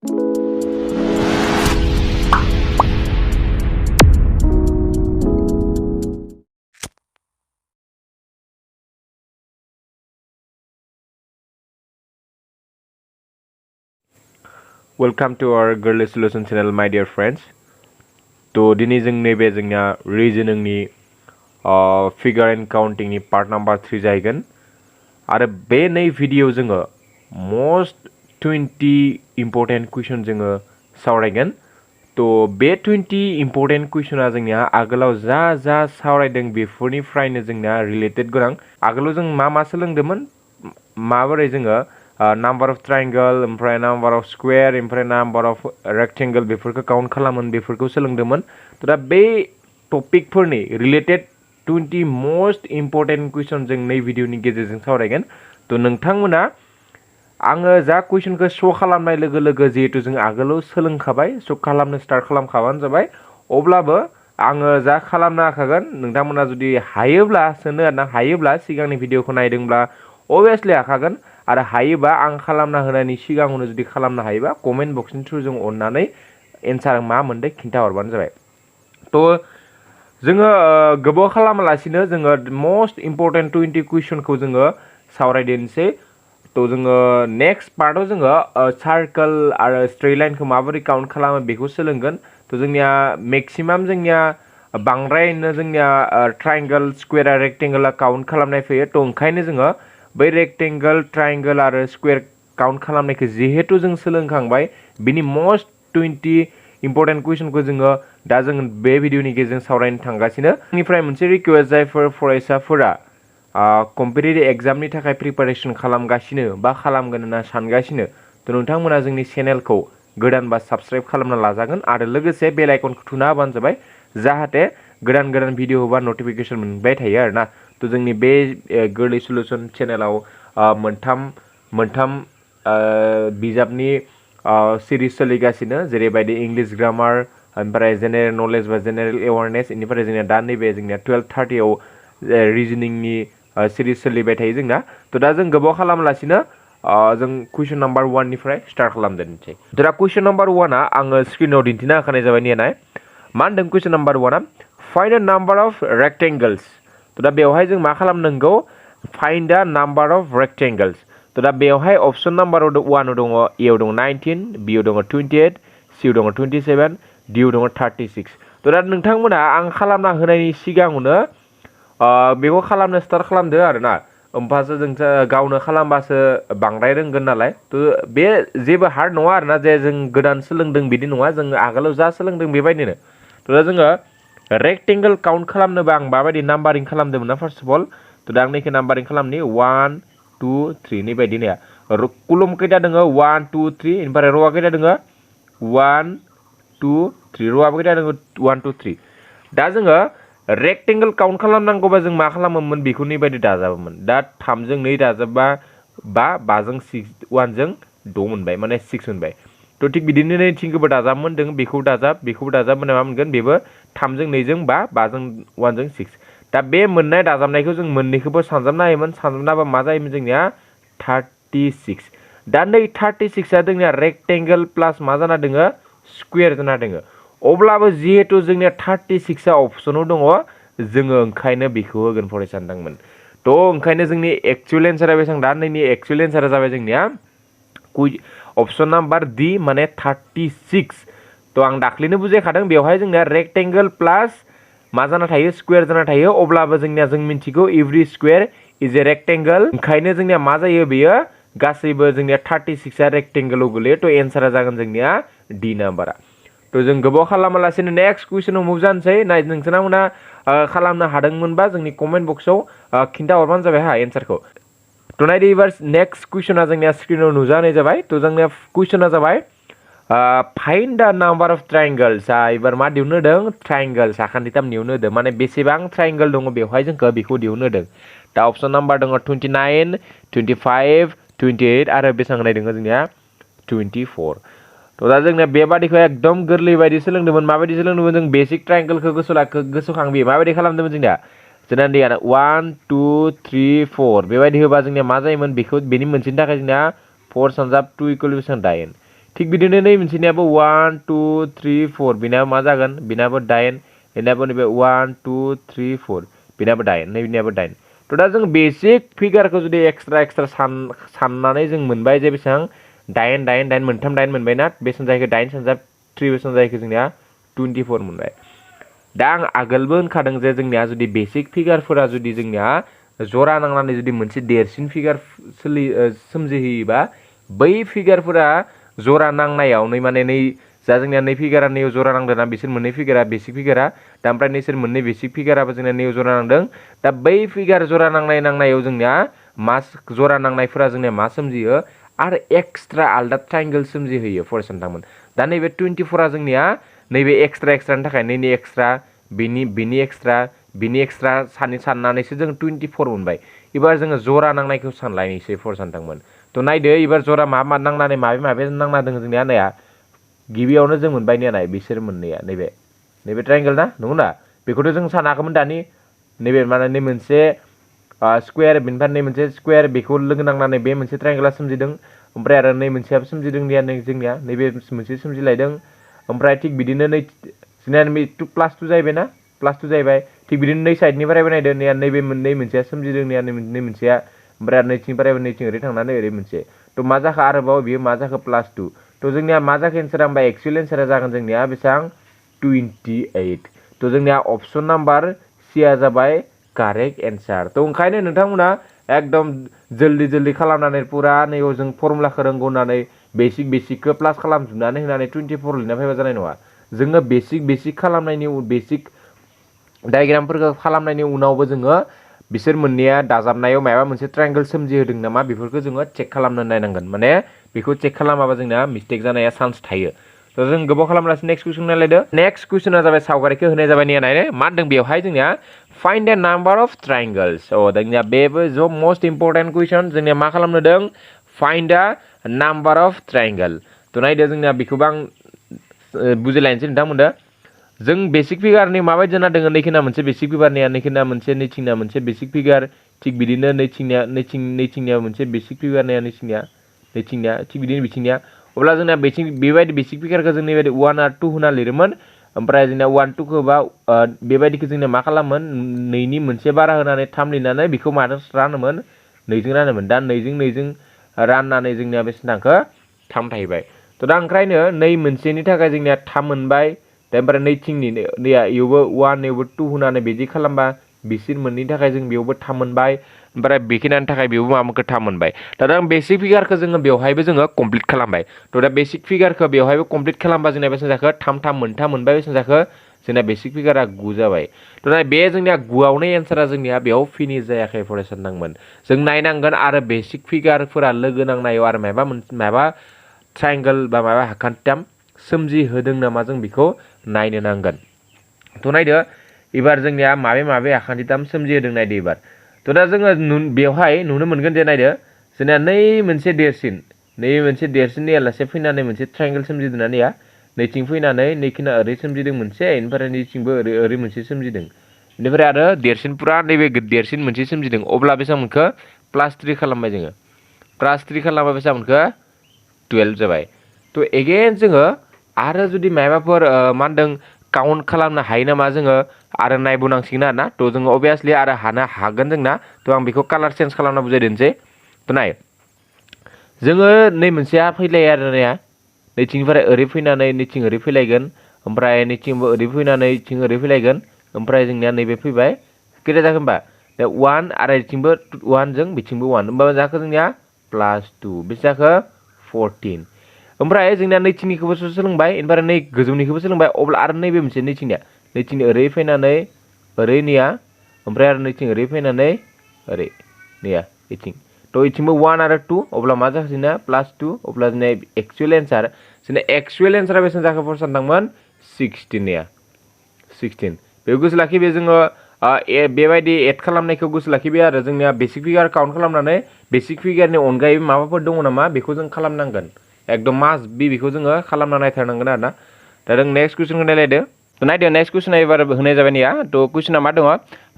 Welcome to our Gwrlwi Solution channel, my dear friends. तो दिनै जों नैबे जोंना reasoningनि figure and counting नि part number 3 जाहैगोन आरो बे नै भिडिअ जोङो most 20 important question जोङो सावरायगोन तो बे 20 important questionआ जोंनिया आगोलाव जा सावरायदों बेफोरनिफ्रायनो जोंना related गोनां आगोलाव जों मा सोलोंदोंमोन माबोरै जोङो number of triangle ओमफ्राय number of square ओमफ्राय number of rectangle बेफोरखौ काउन्ट खालामोन बेफोरखौ सोलोंदोंमोन तो दा बे टपिकफोरनि रिलेटेड 20 मोस्ट इम्पोर्टेन्ट कुइसन जों नै भिडिअनि गेजेरजों सावरायगोन तो नोंथांमोना आङो जा कुइसनखौ श' खालामनाय लोगो लोगो जिहेतु जों आगोलाव सोलोंखाबाय श' खालामनो स्टार्ट खालामखाबानो जाबाय अब्लाबो आङो जा खालामनो हाखागोन नोंथांमोना जुदि हायोब्ला सोनो आरोना हायोब्ला सिगांनि भिडिअखौ नायदोंब्ला अभियासलि हाखागोन आरो हायोबा आं खालामना होनायनि सिगाङावनो जुदि खालामनो हायोबा कमेन्ट बक्सनि थ्रु जों अननानै एन्सार मा मोनदों खिन्था हरबानो जाबाय तो जोङो गोबाव खालामालासिनो जोङो मोस्ट इम्पोर्टेन्ट 20 कुइसनखौ जोङो सावरायदेनसै तो जोङो नेक्स्ट पार्टआव जोङो सार्कल आरो स्ट्रेट लाइनखौ माबोरै काउन्ट खालामो बेखौ सोलोंगोन तो जोंनिया मेक्सिमाम जोंनिया बांद्रायनो जोंनिया ट्रायंगल स्क्वेर आरो रेक्टेंगल काउन्ट खालामनाय फैयो तो ओंखायनो जोङो बै रेक्टेंगल ट्रायंगल आरो स्क्वेर काउन्ट खालामनायखौ जिहेतु जों सोलोंखांबाय बिनि मोस्ट 20 इम्पोर्टेन्ट कुइसनखौ जोङो दा जों बे भिडिअनि गेजेरजों सावरायनो थांगासिनो आंनिफ्राय मोनसे रिक्वेस्ट जायफोर फरायसाफोरा कम्पिटिटिभ एग्जामनि थाखाय प्रिपारेसन खालामगासिनो बा खालामगोन होनना सानगासिनो तो नोंथांमोना जोंनि चेनेलखौ गोदान बा साबस्क्राइब खालामना लाजागोन आरो लोगोसे बेल आइकनखौ थुना होबानो जाबाय जाहाथे गोदान भिडिअ होबा नटिफिकेसन मोनबाय थायो आरोना तो जोंनि बे गोरलै सलुशन चेनेलाव मोनथाम बिजाबनि सिरिज सोलिगासिनो जेरैबायदि इंलिश ग्रामार ओमफ्राय जेनेरेल नलेज बा जेनेरेल एवारनेस इनिफ्राय जोंनिया दा नैबे जोंनिया 12:30 रिजनिंनि सिरिज सोलिबाय थायो जोंना तो दा जों गोबाव खालामालासिनो जों कुइसन नाम्बार 1 निफ्राय स्टार्ट खालामदेनसै दा कुइसन नाम्बार 1 आ आङो स्क्रिनाव दिन्थिना होखानाय जाबाय नेनाय मा होनदों कुइसन नाम्बार 1 आ find the number of rectangles तो दा बेवहाय जों मा खालामनांगौ find the number of rectangles तो दा बेवहाय ऑप्शन नाम्बार 1 दङ ए दङ 19 बी दङ 28 सी दङ 27 डी दङ 36 तो दा नोंथांमोना आं खालामना होनायनि सिगाङावनो बेखौ खालामनो स्टार्ट खालामदो आरोना ओमफ्रायसो जों गावनो खालामबासो बांद्राय रोंगोन नालाय तो बे जेबो हार्ड नङा आरोना जे जों गोदान सोलोंदों बिदि नङा जों आगोलाव जा सोलोंदों बेबायदिनो तो दा जोङो रेक्टेंगल काउन्ट खालामनोबा आं माबायदि नाम्बारिं खालामदोंमोन ना फार्स्ट अफ अल तो दा आं नैखौ नाम्बारिं खालामनि 1 2 3 नि बायदि नाया कुलम खैथा दङ 1 2 3 ओमफ्राय र'आ खैथा दङ 1 2 3 र'आबो खैथा दङ 1 2 3 दा जोङो रेक्टेंगल काउन्ट खालामनांगौबा जों मा खालामोमोन बेखौ नैबायदि दाजाबोमोन दा 3 जों 2 दाजाबबा 5 जों 6 1 जों 6 मोनबाय माने 6 मोनबाय तो थिग बिदिनो नैथिंखौबो दाजाबमोन जों बेखौबो दाजाब माने मा मोनगोन बेबो 3 जों 2 जों 5 5 जों 1 जों 6 दा बे मोननाय दाजाबनायखौ जों मोननैखौबो सानजाबना हायोमोन सानजाबनाबा मा जायोमोन जोंनिया 36 दा नै 36 आ जोंनिया रेक्टेंगल प्लास मा जाना दोङो स्क्वेर जाना दोङो अब्लाबो जिहेतु जोंनिया 36 आ अपसनाव दङ जोङो ओंखायनो बेखौ होगोन फरायसा सानदोंमोन तो ओंखायनो जोंनि एक्चुअल एन्सारा बेसेबां दा नैनि एक्चुअल एन्सारा जाबाय जोंनिया ऑप्शन नाम्बार डी माने 36 तो आं दाख्लैनो बुजायखादों बेवहाय जोंनिया रेक्टेंगल प्लास मा जाना थायो स्क्वेर जाना थायो अब्लाबो जोंनिया जों मिन्थिगौ every square is a rectangle ओंखायनो जोंनिया मा जायो बेयो गासैबो जोंनिया 36 आ रेक्टेंगलाव गोलैयो तो एन्सारा जागोन जोंनिया डी नाम्बारा तो जों गोबाव खालामालासिनो नेक्स्ट कुइसनाव मुभ जानोसै नाय नोंसोरना खालामनो हादोंमोनबा जोंनि कमेन्ट बक्सआव खिन्था हरबानो जाबाय हा एन्सारखौ तो नायदो एबार नेक्स्ट कुइसना जोंनिया स्क्रिनाव नुजानाय जाबाय तो जोंनिया कुइसना जाबाय find the number of triangles एबार मा दिहुननो होदों ट्रायंगल्स आखान्थिथाम दिहुननो होदों माने बेसेबां ट्रायंगल दङ बेवहाय जोंखौ बेखौ दिहुननो होदों दा ऑप्शन नाम्बार दङ 29 25 28 आरो बेसेबां नाय दङ जोंनिया 24 तो दा जोंनिया बेबादिखौ एकदम गोरलै बायदि सोलोंदोंमोन माबायदि सोलोंदोंमोन जों बेसिक ट्रायंगलखौ गोसोखांबि माबायदि खालामदोंमोन जोंनिया जोंना दैया 1 2 3 4 बेबायदि होबा जोंनिया मा जायोमोन बेखौ बेनि मोनसेनि थाखाय जोंनिया 4 सानजाब 2 इक्वल बेसेबां 9 थिग बिदिनो नै मोनसेनियाबो 1 2 3 4 बिनाबो मा जागोन बिनाबो 8 बिनाबो नैबे 1 2 3 4 बिनाबो 8 नैबिनाबो 8 थ' दा जों बेसिक फिगारखौ जुदि एक्सट्रा साननानै जों मोनबाय जे बेसेबां 8 8 8 मोनथाम 8 मोनबाय ना बेसेबां जाहैखो 8 सानजा 3 बेसेबां जाहैखो जोंनिया 24 मोनबाय दा आं आगोलबो होनखादों जे जोंनिया जुदि बेसिक फिगारफोरा जुदि जोंनिया जरा नांनानै जुदि मोनसे देरसिन फिगार सोमजिहोयोबा बै फिगारफोरा जरा नांनायाव नै माने नै जा जोंनिया नै फिगारा नैयाव जरा नांदोंना बिसोर मोननै फिगारा बेसिक फिगारा दा ओमफ्राय नैसोर मोननै बेसिक फिगाराबो जोंनिया नैयाव जरा नांदों दा बै फिगार जरा नांनायाव जोंनिया मा जरा नांनायफोरा जोंनिया मा सोमजियो आरो एक्सट्रा आलदा ट्रायंगल सोमजिहोयो फरायसा नोंथांमोन दा नैबे 24आ जोंनिया नैबे एक्सट्रानि थाखाय नैनि एक्सट्रा बिनि एक्सट्रा साननानैसो जों 24 मोनबाय एबार जोङो जरा नांनायखौ सानलायनोसै फरायसा नोंथांमोन थ' नायदो एबार जरा मा नांनानै माबे नांना दङ जोंनिया नाया गिबियावनो जों मोनबाय नाय बिसोर मोननैया नैबे ट्रायंगल ना नंगौ ना बेखौथ' जों सानाखैमोन दानि नैबे माने नै मोनसे स्कुवेर बेनिफ्राय नै मोनसे स्कुवेर बेखौ लोगो नांनानै बे मोनसे ट्रायंगला सोमजिदों ओमफ्राय आरो नै मोनसेयाबो सोमजिदों जोंनिया नैबे मोनसे सोमजिलायदों ओमफ्राय थिग बिदिनो नै जोंनिया +2 जाहैबाय ना +2 जाहैबाय थिग बिदिनो नै साइडनिफ्राय नायदो नैबे मोननै मोनसेया सोमजिदों नै मोनसेया ओमफ्राय आरो नैथिंनिफ्राय नैथिं ओरै थांनानै ओरै मोनसे थ' मा जाखो आरोबाव बियो मा जाखो +2 थ' जोंनिया मा जाखो एन्सारा होमबा एक्चुयेल एन्सारा जागोन जोंनिया बेसेबां 28 थ' जोंनिया अपसन नाम्बार सिया जाबाय कारेक्ट एन्सार थ' ओंखायनो नोंथांमोना एकदम जल्दि खालामनानै पुरा नैयाव जों फर्मुलाखौ रोंगौ होननानै बेसिकखौ प्लास खालामजोबनानै होनानै 24 लिरना फैबा जानाय नङा जोङो बेसिक खालामनायनि बेसिक डायग्रामफोरखौ खालामनायनि उनावबो जोङो बिसोर मोननैया दाजाबनायाव माबा मोनसे ट्रायंगल सोमजिहोदों नामा बेफोरखौ जोङो चेक खालामनो नायनांगोन माने बेखौ चेक खालामाबा जोंना मिस्टेक जानाया चान्स थायो थ' जों गोबाव खालामलासि नेक्स्ट कुइसन नायलायदो नेक्स्ट कुइसना जाबाय सावगारिखौ होनाय जाबाय नायनाय मा होनदों बेवहाय जोंनिया find the number of triangles जोंनिया बेबो ज मस्ट इम्परटेन्ट कुइसन जोंनिया मा खालामनो दों find the number of triangle थ' नायदो जोंनिया बेखौबो आं बुजिलायनोसै नोंथांमोनदो जों बेसिक फिगारनि माबायदि जाना दङ नैखिना मोनसे बेसिक फिगारनिया नैखिना मोनसे नैथिंना मोनसे बेसिक फिगार थिग बिदिनो नैथिंनिया मोनसे बेसिक फिगारनिया नैथिंनिया थिग बिदिनो बिथिंनिया अब्ला जोंना बेबायदि बेसिक फिगारखौ जों नैबायदि 1 आरो 2 होना लिरोमोन ओमफ्राय जोंना 1 2 खौ बा बेबायदिखौ जोंना मा खालामोन नैनि मोनसे बारा होनानै 3 लिरनानै बेखौ माजों रानोमोन नैजों रानोमोन दा नैजों राननानै जोंनिया बेसे थांखो 3 थाहैबाय थ' दा ओंखायनो नै मोनसेनि थाखाय जोंनिया 3 मोनबाय दा ओमफ्राय नैथिंनि नैया इयावबो 1 इयावबो 2 होनानै बिदि खालामबा बिसोर मोननैनि थाखाय जों बेयावबो 3 मोनबाय ओमफ्राय बेखिनिनि थाखाय बेयावबो माबाखौ 3 मोनबाय दा आं बेसिक फिगारखौ जोङो बेवहायबो जोङो कमप्लिट खालामबाय थ' दा बेसिक फिगारखौ बेवहायबो कमप्लिट खालामबा जोंना बेसेबां जाखो 3 मोनथाम मोनबाय बेसेबां जाखो जोंना बेसिक फिगारा 9 जाबाय थ' दा बे जोंनिया 9आवनो एन्सारा जोंनिया बेयाव फिनिश जायाखै फरायसा नोंथांमोन जों नायनांगोन आरो बेसिक फिगारफोरा लोगो नांनायाव आरो माबा ट्रायंगल बा माबा हाखान्थिथाम सोमजिहोदों नामा जों बेखौ नायनो नांगोन थ' नायदो एबार जोंनिया माबे आखान्थिथाम सोमजिहोदों नायदो एबार थ' दा जोङो बेवहाय नुनो मोनगोन जे नायदो जोंनिया नै मोनसे देरसिन आलासे फैनानै मोनसे ट्रायंगल सोमजिदों ना नैया नैथिं फैनानै नैखिना ओरै सोमजिदों मोनसे बेनिफ्राय नैथिंबो ओरै मोनसे सोमजिदों बेनिफ्राय आरो देरसिन पुरा नैबे देरसिन मोनसे सोमजिदों अब्ला बेसेबां मोनखो +3 खालामबाय जोङो +3 खालामबा बेसेबां मोनखो 12 जाबाय थ' एगेन जोङो आरो जुदि माबाफोर मा होनदों काउन्ट खालामनो हायो नामा जोङो आरो नायबावनांसिगोन आरो ना थ' जोङो अभियासलि आरो हागोन जोंना थ' आं बेखौ कालार चेन्ज खालामना बुजायदोंसै थ' नाय जोङो नै मोनसेया फैलायो आरो नाया नैथिंनिफ्राय ओरै फैनानै नैथिं ओरै फैलायगोन ओमफ्राय नैथिंबो ओरै फैनानै नैथिं ओरै फैलायगोन ओमफ्राय जोंनिया नैबे फैबाय खैथा जाखो होमबा 1 आरो बिथिंबो 1 जों बिथिंबो 1 होमबा जाखो जोंनिया +2 बेसे जाखो 14 ओमफ्राय जोंनिया नैथिंनिखौबो सोलोंबाय ओमफ्राय नै गोजौनिखौबो सोलोंबाय अब्ला आरो नैबे मोनसे नैथिंनि ओरै फैनानै ओरै नैया ओमफ्राय आरो नैथिं ओरै फैनानै ओरै नैया इथिं थ' इथिंबो 1 आरो 2 अब्ला मा जाखो जोंना +2 अब्ला जोंना एक्चुयेल एन्सारा बेसेबां जाखो फरायसा नोंथांमोन 16 बेखौ गोसो लाखिबाय जोङो बेबायदि एड खालामनायखौ गोसो लाखिबाय आरो जोंनिया बेसिक फिगार काउन्ट खालामनानै बेसिक फिगारनि अनगायै माबाफोर दङ नामा बेखौ जों खालामनांगोन एकदम मास्ट बेखौ जोङो खालामना नायथारनांगोन आरो ना दा जों नेक्स्ट कुइसनखौ नायदो नेक्स्ट कुइसना एबार होनाय जाबाय निया थ' कुइसना मा दङ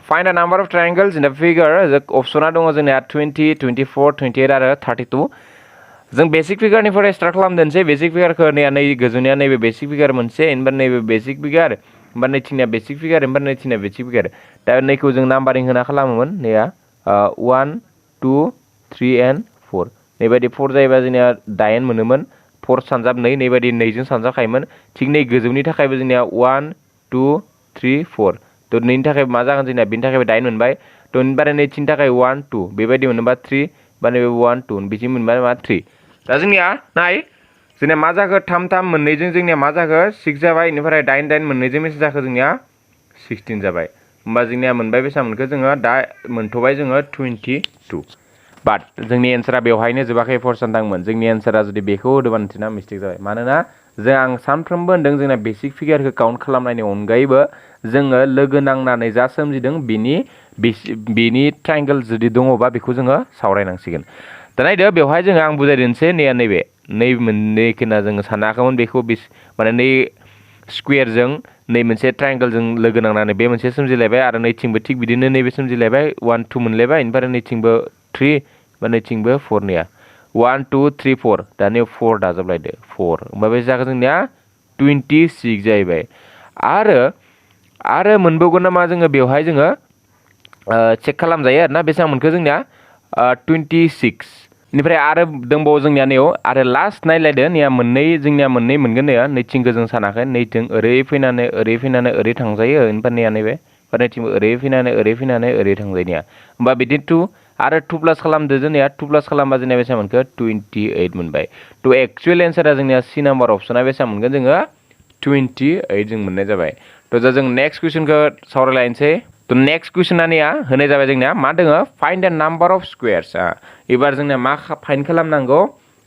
find the number of triangles in the figure अपसना दङ जोंनिया 20 24 28 आरो 32 जों बेसिक फिगारनिफ्राय स्टार्ट खालामदोंसै बेसिक फिगारखौ नै गोजौनिया नैबे बेसिक फिगार मोनसे ओमफ्राय नैबे बेसिक फिगार ओमफ्राय नैथिंनिया बेसिक फिगार ओमफ्राय नैथिंनिया बेसिक फिगार दा नैखौ जों नाम्बारिं होना खालामोमोन नैया 1 2 3 and 4 नैबायदि 4 जायोबा जोंनिया 8 मोनोमोन 4 सानजाब नै नैबायदि नैजों सानजाखायोमोन थिग नै गोजौनि थाखायबो जोंनिया 1 2 3 4 थ' नैनि थाखाय मा जागोन जोंनिया बेनि थाखायबो 8 मोनबाय थ' बारे नैथिनि थाखाय 1 2 बेबायदि मोनोबा 3 बा नैबे 1 2 बिदि मोनबाय मा 3 दा जोंनिया नाय जोंनिया मा जाखो 3 3 मोननैजों जोंनिया मा जाखो 6 जाबाय बेनिफ्राय 8 8 मोननैजों बेसे जाखो जोंनिया 16 जाबाय होमबा जोंनिया मोनबाय बेसेबां मोनखो जोङो दा मोनथ'बाय जोङो 22 बाट जोंनि एन्सारा बेवहायनो जोबाखै फर सानदांमोन जोंनि एन्सारा जुदि बेखौ होदोबा नोंसोरना मिस्टेक जाबाय मानोना जों आं सानफ्रोमबो होनदों जोंना बेसिक फिगारखौ काउन्ट खालामनायनि अनगायैबो जोङो लोगो नांनानै जा सोमजिदों बिनि ट्रायंगल जुदि दङबा बेखौ जोङो सावरायनांसिगोन दा नायदो बेवहाय जोङो आं बुजायदोंसै नैबे नै मोननैखौना जोङो सानाखैमोन बेखौ माने नै स्कुवेरजों नै मोनसे ट्रायंगलजों लोगो नांनानै बे मोनसे सोमजिलायबाय आरो नैथिंबो थिग बिदिनो नैबे सोमजिलायबाय 1 2 मोनलायबाय ओमफ्राय नैथिंबो 3 बा नैथिंबो 4 निया 1 2 3 4 दानिया 4 दाजाबलायदो 4 होमबा बे जागोन जोंनिया 26 जाहैबाय आरो मोनबावगोन नामा जोङो बेवहाय जोङो चेक खालामजायो आरोना बेसेबां मोनखो जोंनिया 26 निफ्राय आरो दंबावो जोंनिया नैयाव आरो लास्ट नायलायदो जोंनिया मोननै मोनगोन नैया नैथिंखौ जों सानाखै नैथिं ओरै फैनानै ओरै थांजायो ओमफ्राय नैया नैबे नैथिंबो ओरै फैनानै ओरै थांजायो नैया होमबा बिदि 2 आरो 2 प्लास खालामदो जोंनिया 2 प्लास खालामबा जोंनिया बेसेबां मोनखो 28 मोनबाय थ' एक्सुवेल एन्सारा जोंनिया सि नाम्बार अप्सना बेसेबां मोनगोन जोङो 28 जों मोननाय जाबाय थ' दा जों नेक्स्ट कुइसनखौ सावरायलायनोसै थ' नेक्स्ट कुइसनानिया होनाय जाबाय जोंनिया मा दोङो फाइन्ड द नाम्बार अफ स्कुवेर्स एबार जोंनिया मा फाइन्ड खालामनांगौ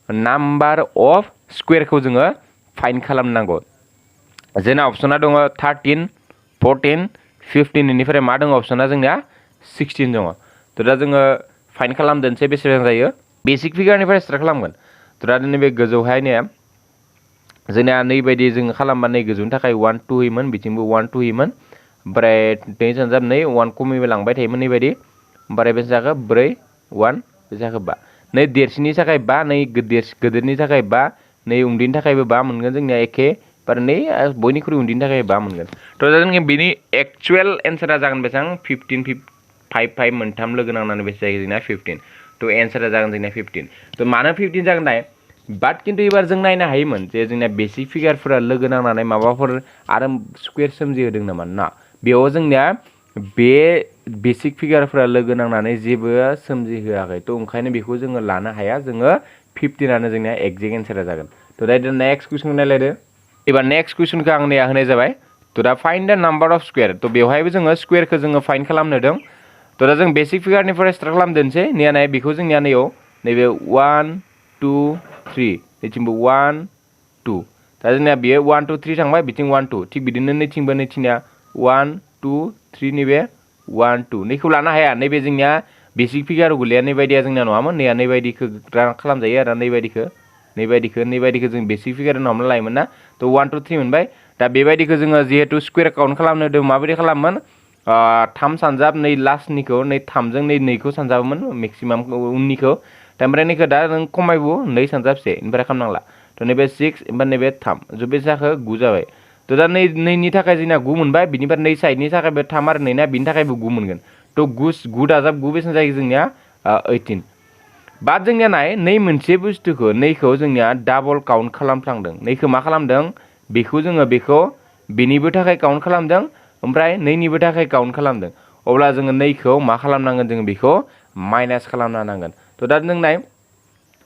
नाम्बार अफ स्कुवेरखौ जोङो फाइन्ड खालामनांगौ जोंना अपसना दङ 13 14 15 इनिफ्राय मा दङ अपसना जोंनिया 16 दङ थ' दा जोङो फाइन्ड खालामदोंसै बेसेबां जायो बेसिक फिगारनिफ्राय स्टार्ट खालामगोन थ' दा नैबे गोजौहाय ने जोंनिया नैबायदि जोङो खालामबा नै गोजौनि थाखाय 1 2 होयोमोन बिथिंबो 1 2 होयोमोन ओमफ्राय नै सानजाब नै 1 खमैबो लांबाय थायोमोन नैबायदि ओमफ्राय बेसे जाखो 4 1 बे जाखो 5 नै देरसिननि थाखाय 5 नै गिदिरनि थाखाय 5 नै उन्दैनि थाखायबो 5 मोनगोन जोंनिया एखे बार नै बयनिख्रुइ उन्दैनि थाखाय 5 मोनगोन थ' दा जोंनि बिनि एक्सुवेल एन्सारा जागोन बेसेबां 15 5 5 मोनथाम लोगो नांनानै बेसे जायो जोंना 15 थ' एन्सारा जागोन जोंनिया 15 थ' मानो 15 जागोन नाय बाट खिन्थु एबार जों नायनो हायोमोन जे जोंनिया बेसिक फिगारफोरा लोगो नांनानै माबाफोर आरो स्कुवेर सोमजिहोदों नामा ना बेयाव जोंनिया बे बेसिक फिगारफोरा लोगो नांनानै जेबो सोमजिहोआखै थ' ओंखायनो बेखौ जोङो लानो हाया जोङो 15आनो जोंनिया एक्जेक्ट एन्सारा जागोन थ' दा नेक्स्ट कुइसनखौ नायलायदो एबार नेक्स्ट कुइसनखौ आंनिया होनाय जाबाय थ' दा find the number of square थ' बेवहायबो जोङो स्कुवेरखौ जोङो फाइन्ड खालामनो होदों थ' दा जों बेसिक फिगारनिफ्राय स्टार्ट खालामदोंसै नैया नाय बेखौ जोंनिया नैयाव नैबे 1 2 3 नैथिंबो 1 2 दा जोंनिया बेयो 1 2 3 थांबाय बिथिं 1 2 थिग बिदिनो नैथिंनिया 1 2 3 नैबे 1 2 नैखौ लानो हाया नैबे जोंनिया बेसिक फिगाराव गोलैया नैबायदिया जोंनिया नङामोन नैया नैबायदिखौ खालामजायो आरो नैबायदिखौ जों बेसिक फिगार हमना लायोमोन ना थ' 1 2 3 मोनबाय दा बेबायदिखौ जोङो जिहेतु स्कुवेर काउन्ट खालामनो होदों माबायदि खालामोन 3 सानजाब नै लास्टनिखौ नै 3जों नै 2खौ सानजाबोमोन मेक्सिमाम उननिखौ ओमफ्राय नैखौ दा नों खमायबो 2 सानजाबसे ओमफ्राय खालामनांला थ' नैबे 6 ओमफ्राय नैबे 3 जुबे जाखो 9 जाबाय थ' दा नैनि थाखाय जोंना 9 मोनबाय बिनिफ्राय नै साइडनि थाखायबो 3 आरो नैना बिनि थाखायबो 9 मोनगोन थ' 9 दाजाब 9 बेसेबां जायो जोंनिया 18 बाट जोंनिया नाय नै मोनसे बुस्थुखौ नैखौ जोंनिया डाबल काउन्ट खालामफ्लांदों नैखौ मा खालामदों बेखौ जोङो बेनिबो थाखाय काउन्ट खालामदों ओमफ्राय नैनिबो थाखाय काउन्ट खालामदों अब्ला जोङो नैखौ मा खालामनांगोन जोङो बेखौ माइनास खालामनो हानांगोन थ' दा जों नाय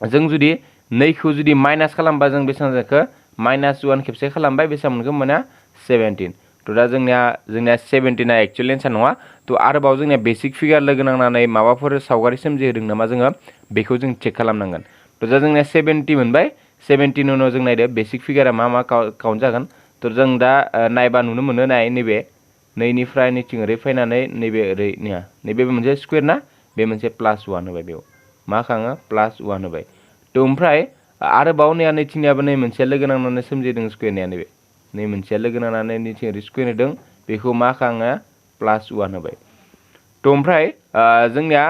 जों जुदि नैखौ जुदि माइनास खालामबा जों बेसेबां जाखो -1 खेबसे खालामबाय बेसेबां मोनगोन मोना 17 थ' दा जोंनिया 17आ एक्सुवेल एन्सार नङा थ' आरोबाव जोंनिया बेसिक फिगार लोगो नांनानै माबाफोर सावगारि सोमजिहोदों नामा जोङो बेखौ जों चेक खालामनांगोन थ' दा जोंनिया 70 मोनबाय 17 उनाव जों नायदो बेसिक फिगारा मा काउन्ट जागोन थ' जों दा नायबा नुनो मोनो नाय नैबे नैनिफ्राय नैथिं ओरै फैनानै नैबे ओरै नैबे मोनसे स्कुवेर ना बे मोनसे +1 होबाय बेयाव मा खाङो +1 होबाय थ' ओमफ्राय आरोबाव नैया नैथिंनियाबो नै मोनसेया लोगो नांनानै सोमजिदों स्कुवेरनिया नैबे नै मोनसेया लोगो नांनानै नैथिं ओरै स्कुवेर होदों बेखौ मा खाङो +1 होबाय थ' ओमफ्राय जोंनिया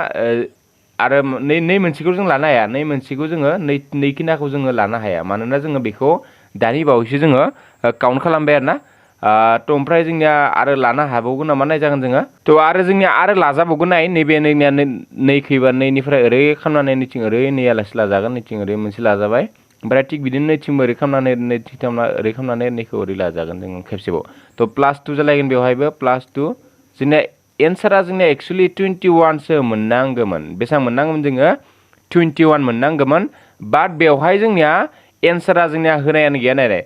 आरो नै मोनसेखौ जों लानो हाया नै मोनसेखौ जोङो नै खिनाखौ जोङो लानो हाया मानोना जोङो बेखौ दानि बावैसो जोङो काउन्ट खालामबाय आरोना थ' ओमफ्राय जोंनिया आरो लानो हाबावगोन नामा नाय जागोन जोङो थ' आरो जोंनिया आरो लाजाबावगोन नाय नैबे नैनिया नैखैबा नैनिफ्राय ओरै खालामनानै नैथिं ओरै नैयालासे लाजागोन नैथिं ओरै मोनसे लाजाबाय ओमफ्राय थिग बिदिनो नैथिंबो ओरै खालामनानै नैथिं ओरै खालामनानै नैखौ ओरै लाजागोन जों खेबसेबाव थ' +2 जालायगोन बेवहायबो +2 जोंनिया एन्सारा जोंनिया एक्सुवेलि 21सो मोननांगौमोन बेसेबां मोननांगौमोन जोङो 21 मोननांगौमोन बाट बेवहाय जोंनिया एन्सारा जोंनिया होनायानो गैया नायलाय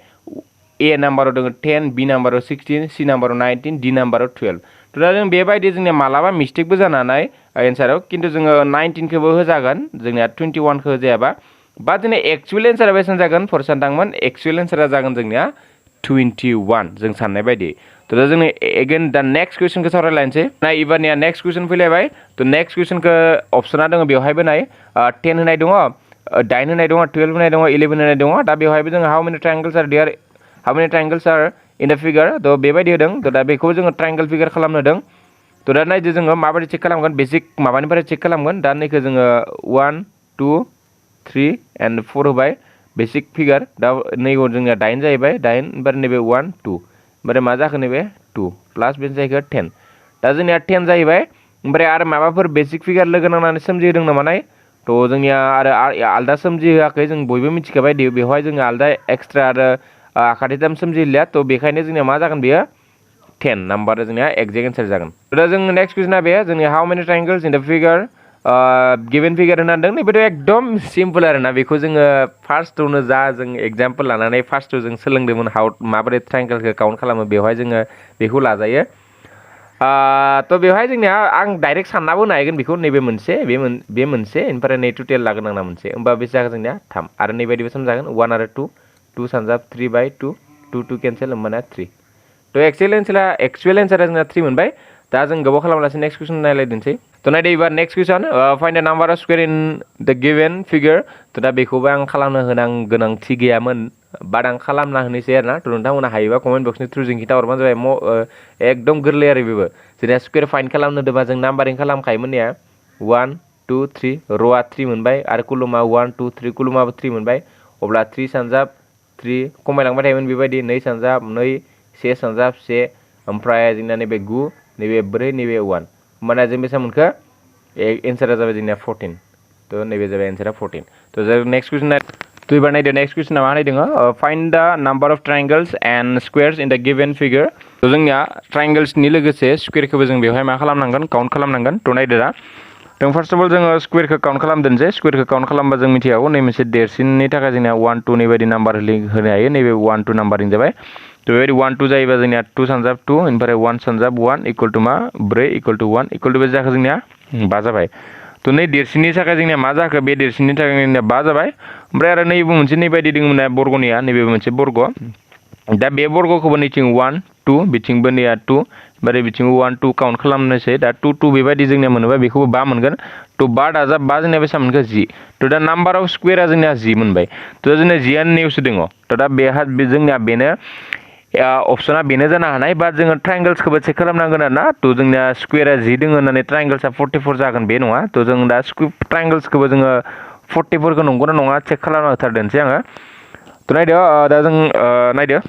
ए नाम्बाराव दङ 10 बि नाम्बाराव 16 सि नाम्बाराव 19 डि नाम्बाराव 12 थ' दा जों बेबायदि जोंनिया मालाबा मिस्टेकबो जानो हानाय एन्साराव खिन्थु जोङो 19खौबो होजागोन जोंनिया 21खौ होजायाबा बा जोंनिया एक्सुवेल एन्सारा बेसेबां जागोन फर सानदांमोन एक्सुवेल एन्सारा जागोन जोंनिया 21 जों साननाय बायदि थ' दा जोंनि एगेन दा नेक्स्ट कुइसनखौ सावरायलायनोसै नाय एबारनिया नेक्स्ट कुइसन फैलायबाय थ' नेक्स्ट कुइसनखौ अप्सना दङ बेवहायबो नाय 10 होनाय दङ 9 होनाय दङ 12 होनाय दङ 11 होनाय दङ दा बेवहायबो जोङो हाउ मेनि ट्रायंगल्स आर देयार हाउ मेनि triangles are in the figure थ' बेबायदि होदों थ' दा बेखौ जोङो ट्रायंगल फिगार खालामनो होदों थ' दा नायदो जोङो माबायदि चेक खालामगोन बेसिक माबानिफ्राय चेक खालामगोन दा नैखौ जोङो 1 2 3 एन्ड 4 होबाय बेसिक फिगार दा नैयाव जोंनिया 9 जाहैबाय 9 ओमफ्राय नैबे 1 2 ओमफ्राय मा जाखो नैबे 2 प्लास बेनो जाहैखो 10 दा जोंनिया 10 जाहैबाय ओमफ्राय आरो माबाफोर बेसिक फिगार लोगो नांनानै सोमजिहोदों नामा नाय थ' जोंनिया आरो आलदा सोमजिहोआखै जों बयबो मिथिखाबाय बेवहाय जोङो आलदा एक्सट्रा आरो आखाथिथाम सोमजिलिया थ' बेखायनो जोंनिया मा जागोन बेयो 10 नाम्बार जोंनिया एक्जेक्ट एन्सार जागोन दा जों नेक्स्ट कुइसना बे जोंनि हाउ मेनि triangles in the figure given figure होनना होनदों नैबेथ' एकदम सिम्पल आरोना बेखौ जोङो फार्स्टआवनो जा जों एग्जाम्पल लानानै फार्स्टआव जों सोलोंदोंमोन माबोरै ट्रायंगलखौ काउन्ट खालामो बेवहाय जोङो बेखौ लाजायो थ' बेवहाय जोंनिया आं डाइरेक्ट साननाबो होनो हागोन बेखौ नैबे मोनसे बे मोनसे ओमफ्राय नै टटेल लागोन आंना मोनसे होमबा बेसे जागोन जोंनिया 3 आरो नैबायदिबो सानजागोन 1 आरो 2 सानजाब 3/2 केन्सेल होमबाना 3 थ' एक्सुवेल एन्सारा जोंना 3 मोनबाय दा जों गोबाव खालामलासै नेक्स्ट कुइसन नायलायदोंसै थ' नायदो एबार next question find the number of square in the given figure थ' दा बेखौबो आं खालामनो गोनांथि गैयामोन बाट आं खालामना होनोसै आरोना थ' नोंथांमोना हायोबा कमेन्ट बक्सनि थ्रुजों खिन्था हरबानो जाबाय एकदम गोरलै आरो बेबो जेनेबा स्कुवेर फाइन्ड खालामनो होदोंबा जों नाम्बारिं खालामखायोमोन ने 1 2 3 र'आ 3 मोनबाय आरो कुलुमा 1 2 3 कुलुमाबो 3 मोनबाय अब्ला 3 सानजाब 3 खमायलांबाय थायोमोन बेबायदि 2 सानजाब 2 1 सानजाब 1 ओमफ्राय जोंना नैबे 9 नैबे 4 नैबे 1 होमबाना जों बेसेबां मोनखो एन्सारा जाबाय जोंनिया 14 थ' नैबे जाबाय एन्सारा 14 थ' जों नेक्स्ट कुइसन थ' एबार नायदो नेक्स्ट कुइसना मा नायदों find the number of triangles and squares in the given figure थ' जोंनिया ट्रायंगल्सनि लोगोसे स्कुवेरखौबो जों बेवहाय मा खालामनांगोन काउन्ट खालामनांगोन थ' नायदो दा जों फार्स्ट अफ अल जोङो स्कुवेरखौ काउन्ट खालामदोंसै स्कुवेरखौ काउन्ट खालामबा जों मिथिखागौ नै मोनसे देरसिननि थाखाय जोंनिया 1 2 बायदि नाम्बार होनो हायो नैबे 1 2 नाम्बारिं जाबाय थ' बेबायदि 1 2 जायोबा जोंनिया 2 सानजाब 2 ओमफ्राय 1 सानजाब 1 इकुवेल टु मा 4 इकुवेल टु 1 इकुवेल टु बे जाखो जोंनिया 5 जाबाय थ' नै देरसिननि थाखाय जोंनिया मा जाखो बे देरसिननि थाखाय जोंनिया 5 जाबाय ओमफ्राय आरो नैबो मोनसे नैबायदि दङमोन बर्गनिया नैबे मोनसे बर्ग दा बे बर्गखौबो नैथिं 1 2 बिथिंबो नैया 2 ओमफ्राय बिथिं 1 2 काउन्ट खालामनोसै दा 2 2 बेबायदि जोंनिया मोनोबा बेखौबो 5 मोनगोन थ' 5 दाजाब 5 जोंनिया बेसेबां मोनखो 10 थ' दा नाम्बार अफ स्कुवेरा जोंनिया 10 मोनबाय थ' जोंनिया 10 नेवसो दङ थ' दा जोंनिया बेनो अपसना बेनो जानो हानाय बा जोङो ट्रायंगल्सखौबो चेक खालामनांगोन आरो ना थ' जोंनिया स्कुवेरा 10 दङ होननानै ट्रायंगल्सआ 44 जागोन बे नङा थ' जों दा ट्रायंगल्सखौबो जोङो 44खौ नंगौना नङा चेक खालामना होथारदोंसै आङो थ' नायदो दा जों नायदो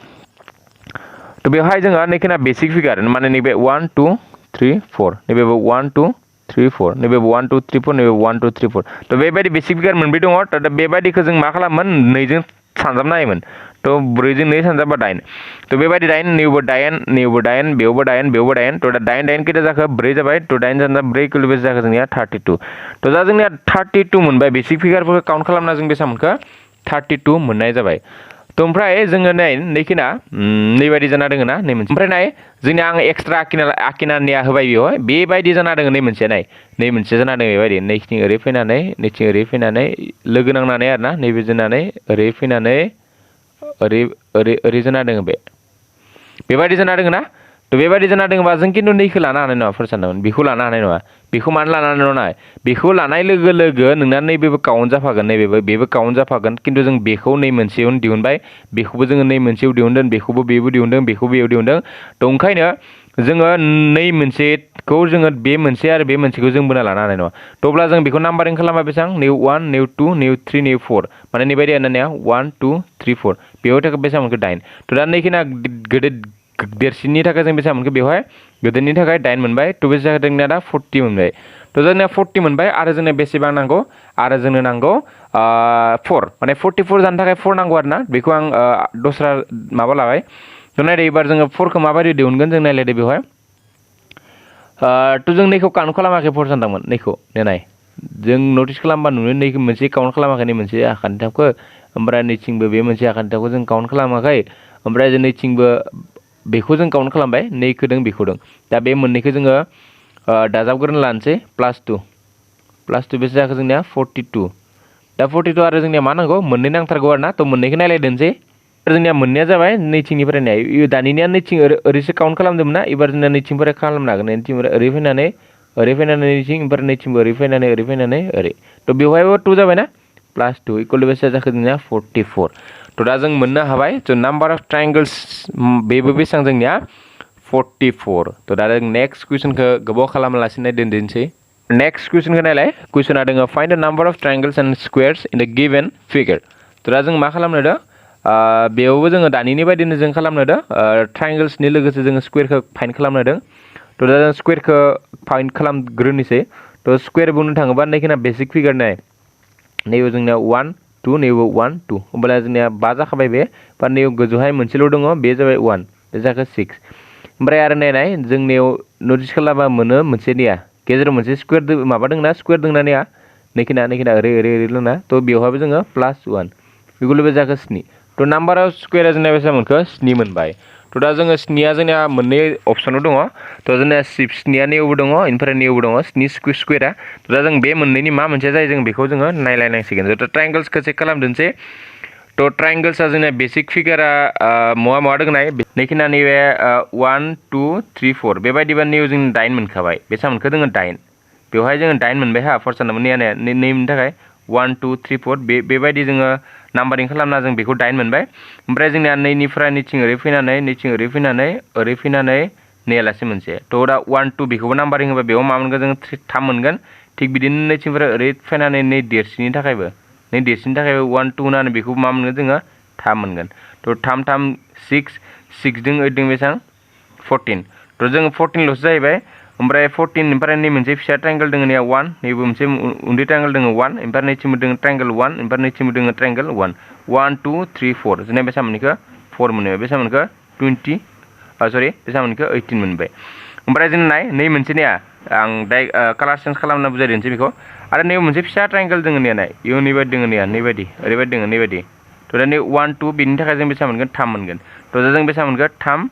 थ' बेवहाय जोङो नैखिना बेसिक फिगार माने नैबे 1 2 3 4 नैबेबो 1 2 3 4 नैबेबो 1 2 3 4 नैबे 1 2 3 4 थ' बेबायदि बेसिक फिगार मोनब्रै दङ थ' दा बेबायदिखौ जों मा खालामोन 2जों सानजाबना हायोमोन थ' 4जों 2 सानजाबा 8 थ' बेबायदि 8 नैबो 8 नैबो 8 बेयावबो 8 बेयावबो 8 थ' दा 8 8 खैथा जाखो 4 जाबाय थ' 8 सानजाब 4 किल' बेसे जाखो जोंनिया 32 थ' दा जोंनिया 32 मोनबाय बेसिक फिगारफोरखौ काउन्ट खालामना जों बेसेबां मोनखो 32 मोननाय जाबाय थ' ओमफ्राय जोङो नैखिना नैबायदि जाना दोङो ना नै मोनसे ओमफ्राय नाय जोंनिया आं एक्सट्रा आखिनानिया होबाय बेवहाय बेबायदि जाना दोङो नै मोनसे नै मोनसे जाना दोङो बेबायदि नैथिं ओरै फैनानै नैथिं ओरै फैनानै लोगो नांनानै आरो ना नैबे जोनानै ओरै फैनानै ओरै जाना दोङो बेबायदि जाना दोङो ना थ' बेबायदि जाना दोङोबा जों खिन्थु नैखौ लानो हानाय नङा फार्स्ट सानदोंमोन बेखौ लानो हानाय नङा बेखौ मानो लानो हानाय नङा बेखौ लानाय लोगो लोगो नोंना नैबेबो काउन्ट जाफागोन बेबो काउन्ट जाफागोन खिन्थु जों बेखौ नै मोनसेयावनो दिहुनबाय बेखौबो जोङो नै मोनसेयाव दिहुनदों बेखौबो बेयाव दिहुनदों बेखौबो बेयाव दिहुनदों थ' ओंखायनो जोङो नै मोनसेखौ जोङो बे मोनसे आरो बे मोनसेखौ जों बोना लानो हानाय नङा थ' अब्ला जों बेखौ नाम्बारिं खालामबा बेसेबां नै 1 नै 2 नै 3 नै 4 माने नै बायदि होननाया 1 2 3 4 बेयाव थाखाय बेसेबां मोनखो 9 थ' दा नैखिना गोदोर देरसिननि थाखाय जों बेसेबां मोनखो बेवहाय गोदोरनि थाखाय 9 मोनबाय थ' बेसे जादों जोंनिया दा 40 मोनबाय थ' जोंनिया 40 मोनबाय आरो जोंनो बेसेबां नांगौ आरो जोंनो नांगौ 4 माने 44 जानो थाखाय 4 नांगौ आरो ना बेखौ आं दस्रा माबा लाबाय थ' नायदो एबार जोङो 4खौ माबायदि दिहुनगोन जों नायलायदो बेवहाय थ' जों नैखौ काउन्ट खालामाखै 4 सानदोंमोन नैखौ नाय जों नटिस खालामबा नुयो नैखौ मोनसे काउन्ट खालामाखै नै मोनसे आखान्थिथामखौ ओमफ्राय नैथिंबो बे मोनसे आखान्थिथामखौ जों काउन्ट खालामाखै ओमफ्राय जों नैथिंबो बेखौ जों काउन्ट खालामबाय नैखौ दों बेखौ दों दा बे मोननैखौ जोङो दाजाबग्रोना लानोसै +2 बेसे जाखो जोंनिया 42 दा 42 आरो जोंनिया मा नांगौ मोननै नांथारगौ आरो ना थ' मोननैखौ नायलायदोंसै जोंनिया मोननैया जाबाय नैथिंनिफ्राय नाय दानिनिया नैथिं ओरैसो काउन्ट खालामदोंमोन ना एबार जोंना नैथिंनिफ्राय खालामनो हागोन नैथिंनिफ्राय ओरै फैनानै नैथिं ओमफ्राय नैथिंबो ओरै फैनानै ओरै थ' बेवहायबो 2 जाबायना +2 इकुवेल बेसे जाखो जोंनिया 44 थ' दा जों मोननो हाबाय थ' नाम्बार अफ ट्रायंगल्स बेबो बेसेबां जोंनिया 44 थ' दा जों नेक्स्ट कुइसनखौ गोबाव खालामालासिनो दोनसै नेक्स्ट कुइसनखौ नायलाय कुइसना दङ find the number of triangles and squares in the given figure थ' दा जों मा खालामनो दो बेयावबो जोङो दानिनि बायदिनो जों खालामनो दो ट्रायंगल्सनि लोगोसे जोङो स्क्वेयरखौ फाइन्ड खालामनो दो थ' दा जों स्क्वेयरखौ फाइन्ड खालामग्रोनोसै थ' स्क्वेयर बुंनो थाङोबा नैखिना बेसिक फिगार नाय नैबे जोंनिया 1 2 नैबे 1 2 होमब्ला जोंनिया 5 जाखाबाय बे बा नैयाव गोजौहाय मोनसेल' दङ बे जाबाय 1 बे जाखो 6 ओमफ्राय आरो नायनाय जोंनियाव नटिस खालामबा मोनो मोनसेनिया गेजेराव मोनसे स्क्वेयर माबा दंना स्क्वेयर दंना नैया नैखिना ओरै दंना थ' बेवहायबो जोङो +1 बेखौ जाखो 7 थ' नाम्बार अफ स्क्वेरा जोंनिया बेसेबां मोनखो 7 मोनबाय थ' दा जोङो 7आ जोंनिया मोननै अपसनाव दङ थ' जोंनिया 7आ नैयावबो दङ ओमफ्राय नैयावबो दङ 7 स्क्वेरा थ' दा जों बे मोननैनि मा मोनसेया जायो जों बेखौ जोङो नायलायनांसिगोन थ' ट्रायंगल्सखौ चेक खालामदोंसै थ' ट्रायंगल्सआ जोंनिया बेसिक फिगारा महा दङ नाय नैखिना नैबे 1 2 3 4 बेबायदिबा नैयाव जों 9 मोनखाबाय बेसेबां मोनखो जोङो 9 बेवहाय जोङो 9 मोनबाय हा फर्स्ट नाम्बार नैनि थाखाय 1 2 3 4 बेबायदि जोङो नाम्बारिं खालामना जों बेखौ 9 मोनबाय ओमफ्राय जोंनिया नैनिफ्राय नैथिं ओरै फैनानै नैयालासे मोनसे थ' दा 1 2 बेखौबो नाम्बारिं होबा बेयाव मा मोनगोन जोङो 3 मोनगोन थिग बिदिनो नैथिंनिफ्राय ओरै फैनानै नै देरसिननि थाखायबो 1 2 होनानै बेखौ मा मोनगोन जोङो 3 मोनगोन थ' 3 6 जों 8 जों बेसेबां 14 थ' जोङो 14ल'सो जाहैबाय ओमफ्राय 14 ओमफ्राय नै मोनसे फिसा ट्रायंगल दङ नैया 1 नैबो मोनसे उन्दै ट्रायंगल दङ 1 ओमफ्राय नैथिंबो दङ ट्रायंगल 1 ओमफ्राय नैथिंबो दङ ट्रायंगल 1 1 2 3 4 जोंनिया बेसेबां मोनखो 4 मोनो बेसेबां मोनखो 20 बेसेबां मोनखो 18 मोनबाय ओमफ्राय जों नाय नै मोनसेनिया आं कालार चेन्ज खालामना बुजायदिनोसै बेखौ आरो नैबे मोनसे फिसा ट्रायंगल दङ नैया नाय इयाव नैबायदि दङ नैया नैबायदि ओरैबायदि दङ नैबायदि थ' दा नै 1 2 बेनि थाखाय जों बेसेबां मोनगोन 3 मोनगोन थ' दा जों बेसेबां मोनगोन 3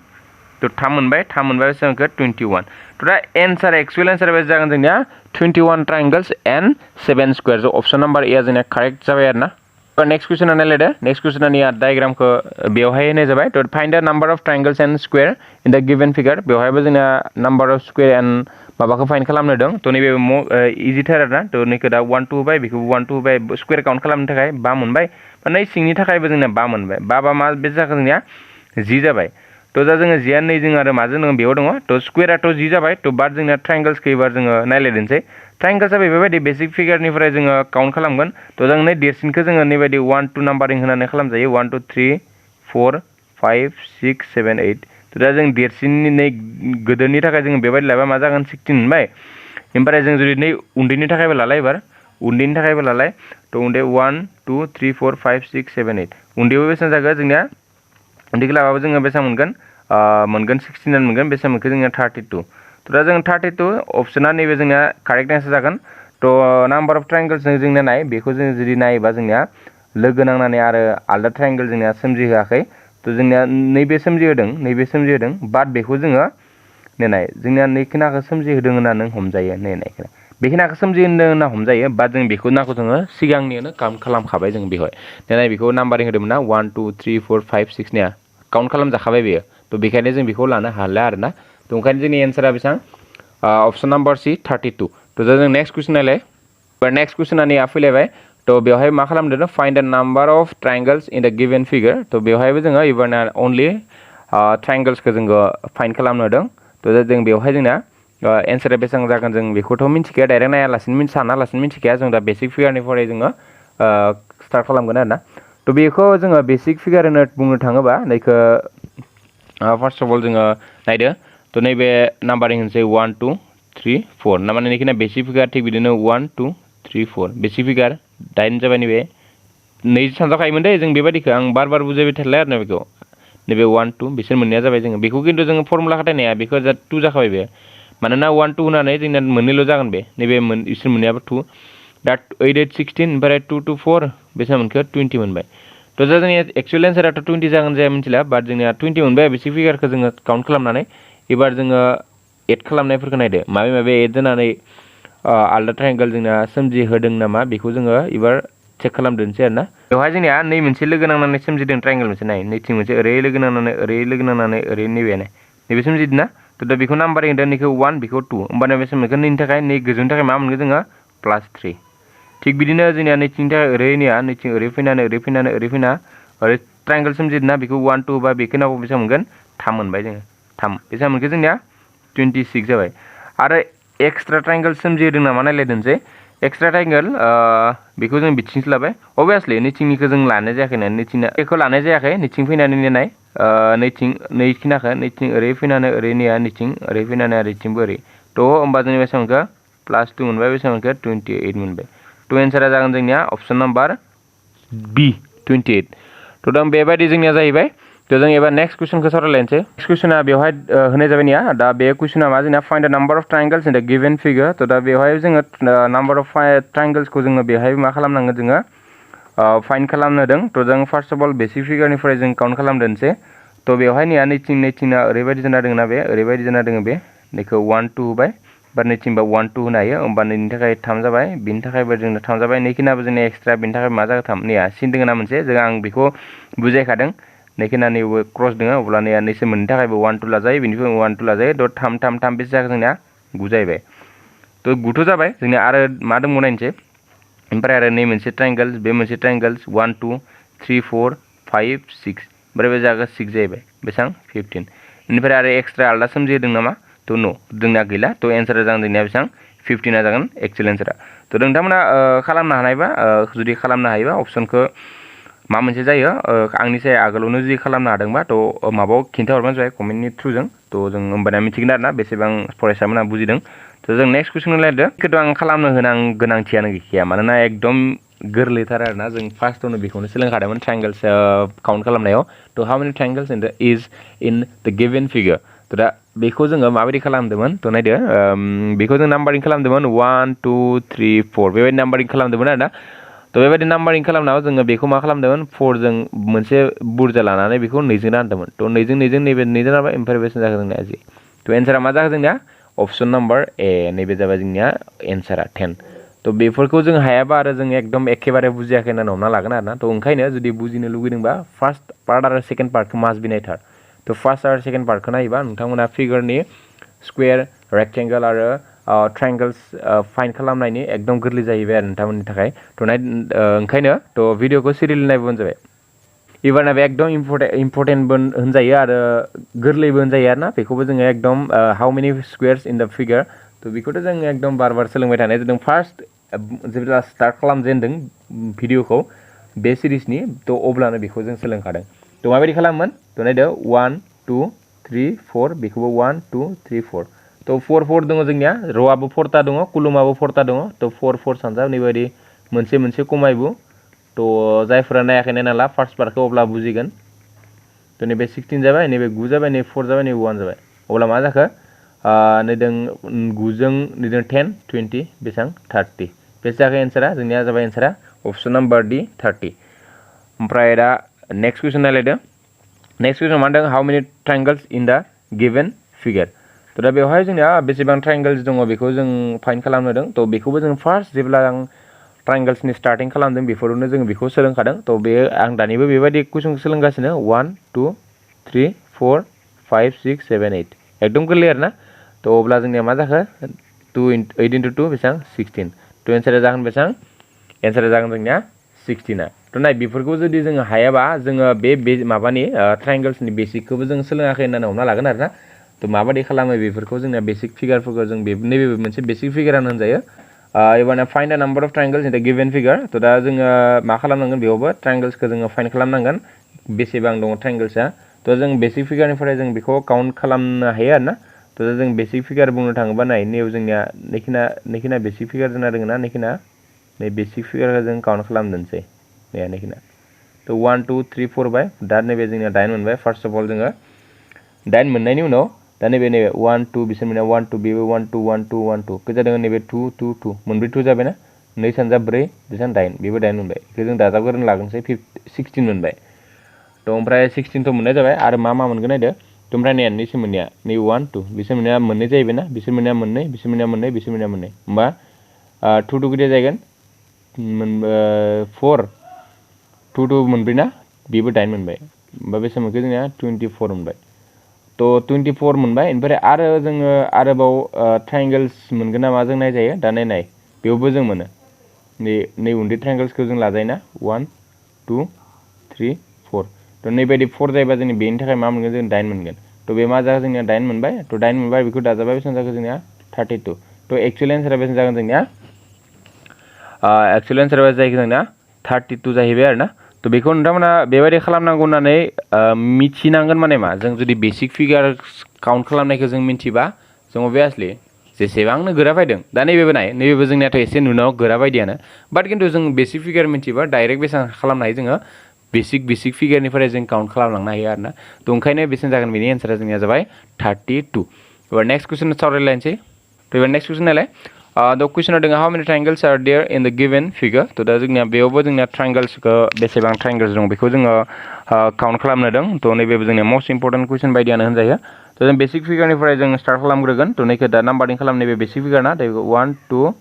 थ' 3 मोनबाय बेसेबां मोनखो 21 थ' दा एक्सुवेल एन्सारा बेसे जागोन जोंनिया 21 ट्रायंगल्स एन्ड 7 स्क्वेयर स' अपसन नाम्बार ए जोंनिया कारेक्ट जाबाय आरो ना नेक्स्ट कुइसना नायलायदो नेक्स्ट कुइसननि डायग्रामखौ बेवहाय होनाय जाबाय थ' find the number of triangles and square in the given figure बेवहायबो जोंना नाम्बार अफ स्क्वेयर एन्ड माबाखौ फाइन्ड खालामनो दं थ' नैबे इजिथार आरो ना थ' नैखौ दा 1 2 होबाय बेखौ 1 2 होबाय स्क्वेयर काउन्ट खालामनो थाखाय 5 मोनबाय नै सिंनि थाखायबो जोंना 5 मोनबाय 5 मा बेसे जाखो जोंनिया 10 जाबाय थ' दा जोङो 10 नैजों आरो माजों दङ बेयाव दङ थ' स्क्वेराथ' 10 जाबाय थ' बाट जोंना ट्रायंगल्सखौ एबार जोङो नायलायदोंसै ट्रायंगल्सआ बेबायदि बेसिक फिगारनिफ्राय जोङो काउन्ट खालामगोन थ' जों नै देरसिनखौ जोङो नैबायदि 1 2 नाम्बारिं होनानै खालामजायो 1 2 3 4 5 6 7 8 थ' दा जों देरसिननि नै गोदोरनि थाखाय जोङो बेबायदि लाबा मा जागोन 16 मोनबाय ओमफ्राय जों जुदि नै उन्दैनि थाखायबो लालाय एबार उन्दैनि थाखायबो लालाय थ' उन्दै 1 2 3 4 5 6 7 8 उन्दैयाव बेसेबां जागोन जोंनिया उन्दैखौ लाबाबो जोङो बेसेबां मोनगोन 16 मोनगोन बेसेबां मोनखो जोंनिया 32 थ' दा जों 32 अपसना नैबे जोंनिया कारेक्ट एन्सार जागोन थ' नाम्बार अफ ट्रायंगल्स जोंनिया नाय बेखौ जों जुदि नायोबा जोंनिया लोगो नांनानै आरो आलदा ट्रायंगल जोंनिया सोमजिहोआखै थ' जोंनिया नैबे सोमजिहोदों बाट बेखौ जोङो नाय जोंनिया नैखिनाखौ सोमजिहोदों होनना नों हमजायो नायखिना बेखिनाखौ सोमजिहोदों होनना हमजायो बाट जों बेखौ नाखौ जोङो सिगांनियानो काउन्ट खालामखाबाय जों बेवहाय बेखौ नाम्बारिं होदोंमोन ना 1 2 3 4 5 6 निया काउन्ट खालामजाखाबाय बेयो थ' बेखायनो जों बेखौ लानो हाला आरोना थ' ओंखायनो जोंनि एन्सारा बेसेबां अपसन नाम्बार C 32 थ' दा जों नेक्स्ट कुइसन नायलाय नेक्स्ट कुइसना नैया फैलायबाय थ' बेवहाय मा खालामदों find the number of triangles in the given figure थ' बेवहायबो जोङो इबारना अनलि ट्रायंगल्सखौ जोङो फाइन्ड खालामनो होदों थ' जों बेवहाय जोंना एन्सारा बेसेबां जागोन जों बेखौथ' मिन्थिखाया डाइरेक्ट नायालासिनो सानालासिनो मिन्थिखाया जों दा बेसिक फिगारनिफ्राय जोङो स्टार्ट खालामगोन आरोना थ' बेखौ जोङो बेसिक फिगार होनो बुंनो थाङोबा नैखौ फार्स्ट अफ अल जोङो नायदो थ' नैबे नाम्बारिं होनसै 1 2 3 4 ना माने नैखिना बेसिक फिगार थिग बिदिनो 1 2 3 4 बेसिक फिगार 8 जाबाय नैबे नै सानजाखायोमोन दे जों बेबायदिखौ आं बार बुजायबाय थारला आरो ना बेखौ नैबे 1 2 बिसोर मोननैया जाबाय जोङो बेखौ खिन्थु जोङो फर्मुला खाथायनो हाया बेखौ जा 2 जाखाबाय बे मानोना 1 2 होनानै जोंना मोननैल' जागोन बे नैबे इसोर मोननैयाबो 2 दा 8 8 16 ओमफ्राय 2 2 4 बेसेबां मोनखो 20 मोनबाय थ' दा जोंनि एक्सुवेल एन्साराथ' 20 जागोन जाया मिथिला बाट जोंनिया 20 मोनबाय बेसिक फिगारखौ जोङो काउन्ट खालामनानै एबार जोङो एड खालामनायफोरखौ नायदो माबे माबे एड जानानै आलदा ट्रायंगल जोंना सोमजिहोदों नामा बेखौ जोङो एबार चेक खालामदोंसै आरोना बेवहाय जोंनिया नै मोनसे लोगो नांनानै सोमजिदों ट्रायंगल मोनसे नाय नैथिं मोनसे ओरै लोगो नांनानै ओरै नैबे सोमजिदों ना थ' दा बेखौ नाम्बारिं होदों नैखौ 1 बेखौ 2 होमबानो बेसे मोनगोन नैनि थाखाय नै गोजौनि थाखाय मा मोनगोन जोङो +3 थिग बिदिनो जोंनिया नैथिंनि थाखाय ओरैनिया नैथिं ओरै फैनानै ओरै ट्रायंगल सोमजिदोंना बेखौ 1 2 बा बेखौ नांगौ बेसेबां मोनगोन 3 मोनबाय जोङो 3 बेसेबां मोनखो जोंनिया 26 जाबाय आरो एक्सट्रा ट्रायंगल सोमजिहोदों नामा नायलायदोंसै एक्सट्रा ट्रायंगल बेखौ जों बिथिंसो लाबाय अभियासलि नैथिंनिखौ जों लानाय जायाखै ना नैथिंना बेखौ लानाय जायाखै नैथिं फैनानै नाय नैथिं नैखिनाखौ नैथिं ओरै फैनानै ओरैनिया नैथिं ओरै फैनानै ओरैथिंबो ओरै थ' होमबा जोंनि बेसेबां मोनखो +2 मोनबाय बेसेबां मोनखो 28 मोनबाय थ' एन्सारा जागोन जोंनिया अपसन नाम्बार बी 28 थ' दा बेबायदि जोंनिया जाहैबाय थ' जों एबार नेक्स्ट कुइसनखौ सावरायलायनोसै नेक्स्ट कुइसना बेवहाय होनाय जाबाय निया दा बे कुइसना मा जोंना find the number of triangles in the given figure थ' दा बेवहाय जोङो नाम्बार अफ ट्रायंगल्सखौ जोङो बेवहाय मा खालामनांगोन जोङो फाइन्ड खालामनो होदों थ' जों फार्स्ट अफ अल बेसिक फिगारनिफ्राय जों काउन्ट खालामदोंसै थ' बेवहाय निया नैथिंना ओरैबायदि जाना दङ ना बे ओरैबायदि जाना दङ बे नैखौ 1 2 होबाय बा नैथिंबा 1 2 होनो हायो होमबा नैनि थाखाय 3 जाबाय बिनि थाखायबो जोंनो 3 जाबाय नैखिनाबो जोंनि एक्सट्रा बिनि थाखाय मा जागोन 3 नैया सिन दङ ना मोनसे जों आं बेखौ बुजायखादों नैखिना नैबो क्रस दङ अब्ला नैया नैसो मोननि थाखायबो 1 2 लाजायो बेनिफ्राय 1 2 लाजायो थ' 3 3 3 बेसे जागोन जोंनिया 9 जाहैबाय थ' 9थ' जाबाय जोंनिया आरो मा दंबावो नायनोसै ओमफ्राय आरो नै मोनसे ट्रायंगल्स बे मोनसे ट्रायंगल्स 1 2 3 4 5 6 ओमफ्राय बे जागोन 6 जाहैबाय बेसेबां 15 बेनिफ्राय आरो एक्सट्रा आलदा सोमजिहोदों नामा थ' न' जोंना गैला थ' एन्सारा जागोन जोंनिया बेसेबां 15 जागोन एक्सुवेल एन्सारा थ' नोंथांमोना खालामनो हानायबा जुदि खालामनो हायोबा अपसनखौ मा मोनसे जायो आंनि साय आगोलावनो जुदि खालामनो हादोंबा थ' माबायाव खिन्थाहरबानो जाबाय कमेन्टनि थ्रुजों थ' जों होमबाना मिथिगोन आरोना बेसेबां फरायसामोना बुजिदों थ' जों नेक्स्ट कुइसन रायलायदो खिन्थु आं खालामनो गोनांथियानो गैखाया मानोना एकदम गोरलैथार आरोना जों फार्स्टआवनो बेखौनो सोलोंखादोंमोन ट्रायंगल्स काउन्ट खालामनायाव थ' हाउ मेनि triangles in the given figure थ' दा बेखौ जोङो माबायदि खालामदोंमोन थ' नायदो बेखौ जों नाम्बारिं खालामदोंमोन 1 2 3 4 बेबायदि नाम्बारिं खालामदोंमोन आरोना थ' बेबायदि नाम्बारिं खालामनायाव जोङो बेखौ मा खालामदोंमोन 4जों मोनसे बुरजा लानानै बेखौ 2जों रानदोंमोन थ' 2जों नैबे 2 जाबाय ओमफ्राय बेसेबां जागोन जोंनिया जि थ' एन्सारा मा जागोन जोंनिया अपसन नाम्बार ए नैबे जाबाय जोंनिया एन्सारा 10 थ' बेफोरखौ जों हायाबा आरो जों एकदम एखेबारे बुजियाखै होननानै हमना लागोन आरोना थ' ओंखायनो जुदि बुजिनो लुगैदोंबा फार्स्ट पार्ट आरो सेकेन्ड पार्टखौ मास्ट बि नायथार थ' फार्स्ट आरो सेकेन्ड पार्टखौ नायोबा नोंथांमोना फिगारनि स्कुवेर रेक्टेंगल आरो ट्रायंगल्स फाइन्ड खालामनायनि एकदम गोरलै जाहैबाय आरो नोंथांमोननि थाखाय थ' ओंखायनो थ' भिडिअखौ सिरियेलि नायबानो जाबाय एबारना बे एकदम इम्परटेन्टबो होनजायो आरो गोरलैबो होनजायो आरोना बेखौबो जोङो एकदम हाउ मेनि स्कुवेर्स इन द फिगार थ' बेखौथ' जों एकदम बार बार सोलोंबाय थानाय जादों फार्स्ट जेब्ला स्टार्ट खालामजेनदों भिडिअखौ बे सिरिसनि थ' अब्लानो बेखौ जों सोलोंखादों थ' माबायदि खालामोन थ' नायदो 1 2 3 4 बेखौबो 1 2 3 4 थ' 4 4 दङ जोंनिया र'आबो 4था दङ कुलुमाबो 4था दङ थ' 4 4 सानजा नैबायदि मोनसे खमायबो थ' जायफोरा नायाखै नायनाला फार्स्ट पार्टखौ अब्ला बुजिगोन थ' नैबे 16 जाबाय नैबे 9 जाबाय नैबे 4 जाबाय नैबे 1 जाबाय अब्ला मा जाखो नैदों 9जों नैदों 10 20 बेसेबां 30 बेसे जाखो एन्सारा जोंनिया जाबाय एन्सारा अपसन नाम्बार डि 30 ओमफ्राय दा नेक्स्ट कुइसन नायलायदो नेक्स्ट कुइसन मा होनदों हाउ मेनि triangles in the given figure थ' दा बेवहाय जोंनिया बेसेबां ट्रायंगल्स दङ बेखौ जों फाइन्ड खालामनो होदों थ' बेखौबो जों फार्स्ट जेब्ला आं ट्रायंगल्सनि स्टार्टिं खालामदों बेफोरावनो जों बेखौ सोलोंखादों थ' बे आं दानिबो बेबायदि कुइसनखौ सोलोंगासिनो 1 2 3 4 5 6 7 8 एकदम गोरलै आरोना थ' अब्ला जोंनिया मा जाखो 8 into 2 बेसेबां 16 थ' एन्सारा जागोन बेसेबां एन्सारा जागोन जोंनिया 16 थ' नाय बेफोरखौ जुदि जोङो हायाबा जोङो बे माबानि ट्रायंगल्सनि बेसिकखौबो जों सोलोङाखै होननानै हमना लागोन आरोना तो माबादि खालामो बेफोरखौ जोंना बेसिक फिगारफोरखौ जों नैबे मोनसे बेसिक फिगारानो होनजायो एबारना find the number of triangles in the given figure तो दा जोङो मा खालामनांगोन बेयावबो ट्रायंगल्सखौ जोङो फाइन्ड खालामनांगोन बेसेबां दङ ट्रायंगल्सआ तो जों बेसिक फिगारनिफ्राय जों बेखौ काउन्ट खालामनो हायो आरोना तो जों बेसिक फिगार बुंनो थाङोबा नाय नैयाव जोंनिया नैखिना बेसिक फिगार जाना दङ ना नैखिना नै बेसिक फिगारखौ जों काउन्ट खालामदोंसै नैखिना तो 1 2 3 4 बाय दा नैबे जोंनिया 9 मोनबाय फार्स्ट अफ अल जोङो 9 मोननायनि उनाव दा नैबे 1 2 बिसोर मोनना 1 2 बेबो 1 2 1 2 1 2 गोजा दङ नैबे 2 2 2 मोनब्रै 2 जाबायना 2 सानजा 4 बिसान 8 बेबो 8 मोनबाय बेखौ जों दाजाबग्रोनो लागोनसै 16 मोनबाय तो ओमफ्राय 16 तो मोननाय जाबाय आरो मा मोनगोन नायदो तो ओमफ्राय नै नैसो मोननिया नै 1 2 बिसोर मोननिया मोननै जाहैबायना बिसोर मोननिया मोननै बिसोर मोननिया मोननै बिसोर मोननिया मोननै होमबा 2 2 गिदिर जागोन 4 2 2 मोनब्रै ना बेबो 8 मोनबाय होमबा बेसे मोनखो जोंनिया 24 मोनबाय तो 24 मोनबाय ओमफ्राय आरो जोङो आरोबाव ट्रायंगल्स मोनगोन ना मा जों नायजायो दा नाय बेयावबो जों मोनो नै उन्दै ट्रायंगल्सखौ जों लाजायोना 1 2 3 4 तो नैबायदि 4 जायोबा जोंनि बेनि थाखाय मा मोनगोन जों 9 मोनगोन तो बे मा जागोन जोंनिया 9 मोनबाय तो 9 मोनबाय बेखौ दाजाबाय बेसेबां जागोन जोंनिया 32 तो एक्चुअल एन्सारा बेसेबां जागोन जोंनिया एक्चुअल एन्सारा जाहैगोन जोंनिया 32 जाहैबाय आरोना तो बेखौ नोंथांमोना बेबायदि खालामनांगौ होननानै मिथिनांगोन माने मा जों जुदि बेसिक फिगार काउन्ट खालामनायखौ जों मिथिबा जों अभियासलि जेसेबांनो गोरा फैदों दा नैबेबो नाय नैबेबो जोंनियाथ' एसे नुनायाव गोरा बायदियानो बाट खिन्थु जों बेसिक फिगार मिथिबा डाइरेक्ट बेसेबां खालामनो हायो जोङो बेसिक फिगारनिफ्राय जों काउन्ट खालामलांनो हायो आरोना तो ओंखायनो बेसेबां जागोन बेनि एन्सारा जोंनिया जाबाय 32 एबार नेक्स्ट कुइसन सावरायलायनोसै तो एबार नेक्स्ट कुइसन नालाय द कुइसनाव दङ हाउ मेनि triangles R there in the given figure तो दा जोंनिया बेयावबो जोंनिया ट्रायंगल्सखौ बेसेबां ट्रायंगल्स दं बेखौ जोङो काउन्ट खालामनो दं तो नैबेबो जोंनिया मोस्ट इम्पर्टेन्ट कुइसन बायदियानो होनजायो तो जों बेसिक फिगारनिफ्राय जों स्टार्ट खालामग्रोगोन तो नैखौ दा नाम्बारिं खालाम नैबे बेसिक फिगार ना 1 2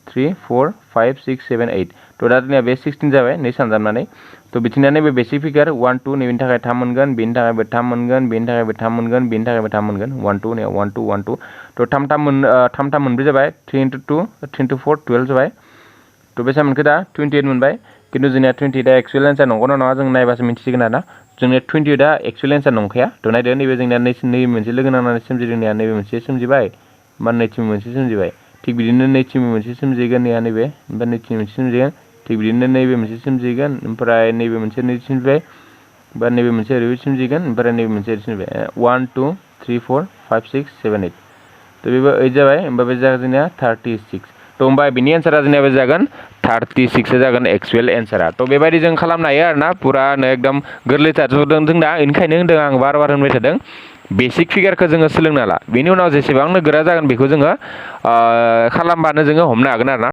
3 4 5 6 7 8 तो दा जोंनिया बे 16 जाबाय नै सानजाबनानै तो बिथिंना नैबे बेसिक फिगार 1 2 नैबेनि थाखाय 3 मोनगोन बेनि थाखायबो 3 मोनगोन बेनि थाखायबो 3 मोनगोन बेनि थाखायबो 3 मोनगोन 1 2 नैयाव 1 2 1 2 तो 3 मोनब्रै जाबाय 3 into 2 3 into 4 12 जाबाय तो बेसेबां मोनखो दा 28 मोनबाय खिन्थु जोंनिया 28 एक्चुअल एन्सार नंगौना नङा जों नायबासो मिन्थिसिगोन आरोना जोंनिया 28 एक्चुअल एन्सार नंखाया तो नायदो नैबे जोंनिया नैबे मोनसे लोगो नांनानै सोमजिदों नैबे मोनसे सोमजिबाय बा नैथिं मोनसे सोमजिबाय थिग बिदिनो नैथिं मोनसे सोमजिगोन नैया नैबे ओमफ्राय नैथिं मोनसे सोमजिगोन थिग बिदिनो नैबे मोनसे सोमजिगोन ओमफ्राय नैबे मोनसे नै सोमजिबाय बा नैबे मोनसे ओरैबायदि सोमजिगोन ओमफ्राय नैबे मोनसे ओरै सोमजिबाय 1 2 3 4 5 6 7 8 तो बेबो 8 जाबाय होमबा बे जागोन जोंनिया 36 तो होमबा बिनि एन्सारा जोंनिया बे जागोन 36 जागोन एक्चुअल एन्सारा तो बेबायदि जों खालामनो हायो आरोना पुरानो एकदम गोरलैथार जों दा ओंखायनो होनदों आं बार होनबाय थादों बेसिक फिगारखौ जोङो सोलोंना ला बेनि उनाव जेसेबांनो गोरा जागोन बेखौ जोङो खालामबानो जोङो हमनो हागोन आरोना